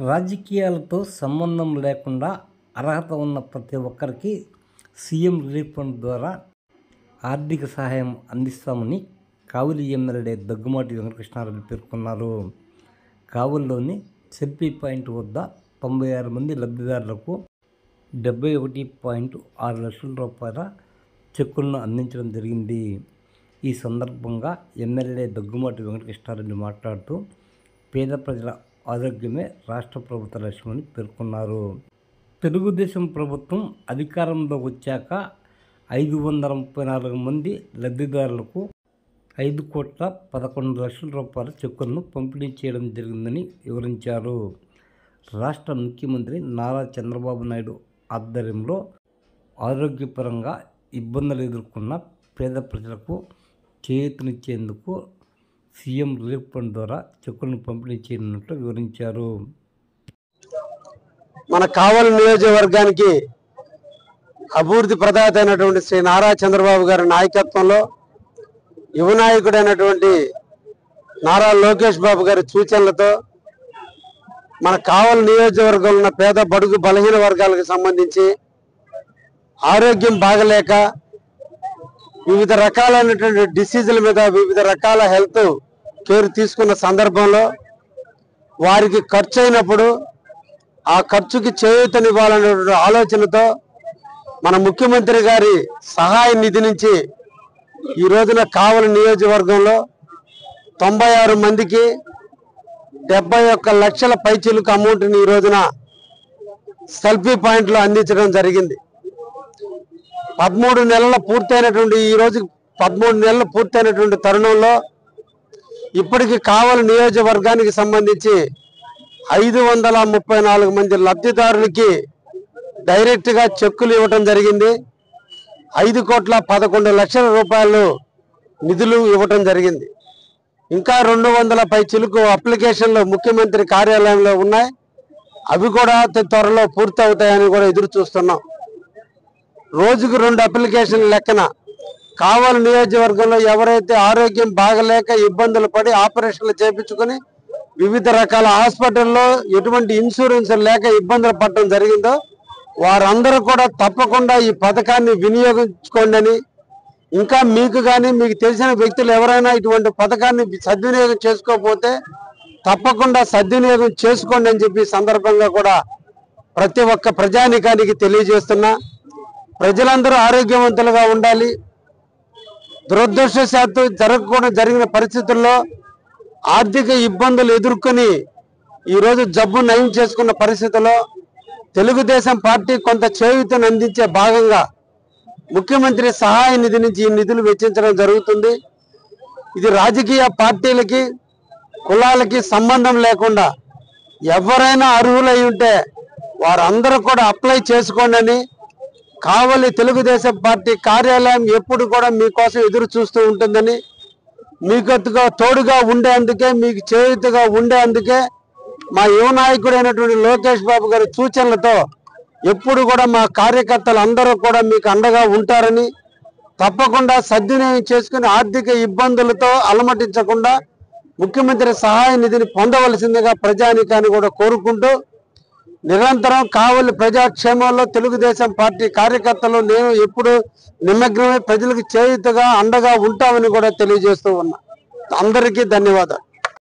రాజకీయాలతో సంబంధం లేకుండా అర్హత ఉన్న ప్రతి ఒక్కరికి సీఎం రిలీఫ్ ఫండ్ ద్వారా ఆర్థిక సహాయం అందిస్తామని కావలి ఎమ్మెల్యే దగ్గుమాటి వెంకటకృష్ణారెడ్డి పేర్కొన్నారు. కావలిలోని సెల్ఫీ పాయింట్ వద్ద 96 మంది లబ్ధిదారులకు 71.6 లక్షల రూపాయల చెక్కులను అందించడం జరిగింది. ఈ సందర్భంగా ఎమ్మెల్యే దగ్గుమాటి వెంకటకృష్ణారెడ్డి మాట్లాడుతూ పేద ప్రజల ఆరోగ్యమే రాష్ట్ర ప్రభుత్వ లక్ష్యమని పేర్కొన్నారు. తెలుగుదేశం ప్రభుత్వం అధికారంలోకి వచ్చాక 534 మంది లబ్ధిదారులకు 5,11 లక్షల రూపాయల చెక్కులను పంపిణీ చేయడం జరిగిందని వివరించారు. రాష్ట్ర ముఖ్యమంత్రి నారా చంద్రబాబు నాయుడు ఆధ్వర్యంలో ఆరోగ్యపరంగా ఇబ్బందులు ఎదుర్కొన్న పేద ప్రజలకు చేయూతనిచ్చేందుకు సీఎం రిలీఫ్ ఫండ్ ద్వారా చెక్కులను పంపిణీ చేయనున్నట్లు వివరించారు. మన కావలి నియోజకవర్గానికి అభివృద్ధి ప్రదాత అయినటువంటి శ్రీ నారా చంద్రబాబు గారి నాయకత్వంలో యువ నాయకుడైనటువంటి నారా లోకేష్ బాబు గారి సూచనలతో మన కావలి నియోజకవర్గంలో ఉన్న పేద బడుగు బలహీన వర్గాలకు సంబంధించి ఆరోగ్యం బాగలేక వివిధ రకాలైనటువంటి డిసీజుల మీద వివిధ రకాల హెల్త్ కేర్ తీసుకున్న సందర్భంలో వారికి ఖర్చు అయినప్పుడు ఆ ఖర్చుకి చేయూతనివ్వాలనే ఆలోచనతో మన ముఖ్యమంత్రి గారి సహాయ నిధి నుంచి ఈ రోజున కావలి నియోజకవర్గంలో 96 మందికి 71 లక్షల పైచిలుకు అమౌంట్ని ఈ రోజున సెల్ఫీ పాయింట్లో అందించడం జరిగింది. 13 నెలల పూర్తయినటువంటి ఈ రోజు 13 నెలలు పూర్తయినటువంటి తరుణంలో ఇప్పటికి కావలి నియోజకవర్గానికి సంబంధించి 534 మంది లబ్ధిదారులకి డైరెక్ట్గా చెక్కులు ఇవ్వటం జరిగింది. 5,11 లక్షల రూపాయలు నిధులు ఇవ్వటం జరిగింది. ఇంకా 200 పై చిలుకు అప్లికేషన్లు ముఖ్యమంత్రి కార్యాలయంలో ఉన్నాయి. అవి కూడా త్వరలో పూర్తి అవుతాయని కూడా ఎదురు చూస్తున్నాం. రోజుకు 2 అప్లికేషన్ల లెక్కన కావలి నియోజకవర్గంలో ఎవరైతే ఆరోగ్యం బాగలేక ఇబ్బందులు పడి ఆపరేషన్లు చేయించుకొని వివిధ రకాల హాస్పిటల్లో ఎటువంటి ఇన్సూరెన్స్ లేక ఇబ్బందులు పడటం జరిగిందో వారందరూ కూడా తప్పకుండా ఈ పథకాన్ని వినియోగించుకోండి అని, ఇంకా మీకు కానీ మీకు తెలిసిన వ్యక్తులు ఎవరైనా ఇటువంటి పథకాన్ని సద్వినియోగం చేసుకోకపోతే తప్పకుండా సద్వినియోగం చేసుకోండి అని చెప్పి సందర్భంగా కూడా ప్రతి ఒక్క ప్రజానికానికి తెలియజేస్తున్నా. ప్రజలందరూ ఆరోగ్యవంతులుగా ఉండాలి. దురదృష్టవశాత్తు జరిగిన పరిస్థితుల్లో ఆర్థిక ఇబ్బందులు ఎదుర్కొని ఈరోజు జబ్బు నయం చేసుకున్న పరిస్థితుల్లో తెలుగుదేశం పార్టీ కొంత చేయూతను అందించే భాగంగా ముఖ్యమంత్రి సహాయ నిధి నుంచి ఈ నిధులు వెచ్చించడం జరుగుతుంది. ఇది రాజకీయ పార్టీలకి కులాలకి సంబంధం లేకుండా ఎవరైనా అర్హులై ఉంటే వారందరూ కూడా అప్లై చేసుకోండి అని కావలి తెలుగుదేశం పార్టీ కార్యాలయం ఎప్పుడు కూడా మీకోసం ఎదురు చూస్తూ ఉంటుందని, మీకు తోడుగా ఉండేందుకే మీకు చేయూతగా ఉండేందుకే మా యువ నాయకుడైనటువంటి లోకేష్ బాబు గారి సూచనలతో ఎప్పుడు కూడా మా కార్యకర్తలు అందరూ కూడా మీకు అండగా ఉంటారని, తప్పకుండా సద్వినియోగం చేసుకుని ఆర్థిక ఇబ్బందులతో అలమటించకుండా ముఖ్యమంత్రి సహాయ నిధిని పొందవలసిందిగా ప్రజానీకాన్ని కూడా కోరుకుంటూ నిరంతరం కావలి ప్రజాక్షేమంలో తెలుగుదేశం పార్టీ కార్యకర్తలు నేను ఎప్పుడు నిమగ్నమై ప్రజలకు చేయూతగా అండగా ఉంటామని కూడా తెలియజేస్తూ ఉన్నా. అందరికీ ధన్యవాదాలు.